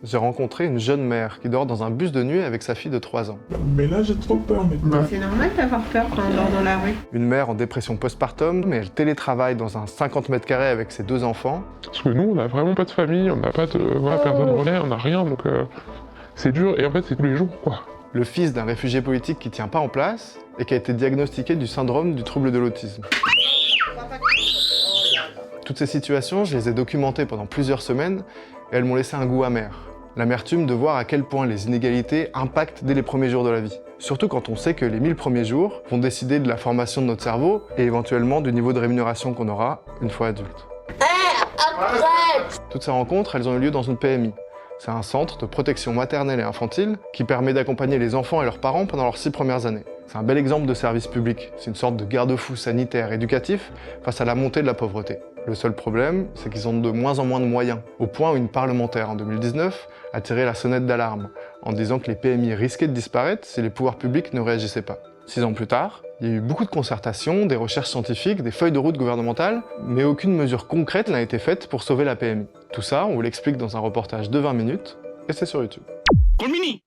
j'ai rencontré une jeune mère qui dort dans un bus de nuit avec sa fille de 3 ans. Mais là, j'ai trop peur maintenant. C'est normal d'avoir peur quand on dort dans la rue. Une mère en dépression postpartum, mais elle télétravaille dans un 50 mètres carrés avec ses 2 enfants. Parce que nous, on n'a vraiment pas de famille, on n'a pas de personne relais, on n'a rien, donc c'est dur. Et en fait, c'est tous les jours, quoi. Le fils d'un réfugié politique qui tient pas en place et qui a été diagnostiqué du syndrome du trouble de l'autisme. Toutes ces situations, je les ai documentées pendant plusieurs semaines et elles m'ont laissé un goût amer. L'amertume de voir à quel point les inégalités impactent dès les premiers jours de la vie. Surtout quand on sait que les 1000 premiers jours vont décider de la formation de notre cerveau et éventuellement du niveau de rémunération qu'on aura une fois adulte. Toutes ces rencontres, elles ont eu lieu dans une PMI. C'est un centre de protection maternelle et infantile qui permet d'accompagner les enfants et leurs parents pendant leurs 6 premières années. C'est un bel exemple de service public. C'est une sorte de garde-fou sanitaire éducatif face à la montée de la pauvreté. Le seul problème, c'est qu'ils ont de moins en moins de moyens, au point où une parlementaire en 2019 a tiré la sonnette d'alarme en disant que les PMI risquaient de disparaître si les pouvoirs publics ne réagissaient pas. 6 ans plus tard, il y a eu beaucoup de concertations, des recherches scientifiques, des feuilles de route gouvernementales, mais aucune mesure concrète n'a été faite pour sauver la PMI. Tout ça, on vous l'explique dans un reportage de 20 minutes, et c'est sur YouTube. Colmini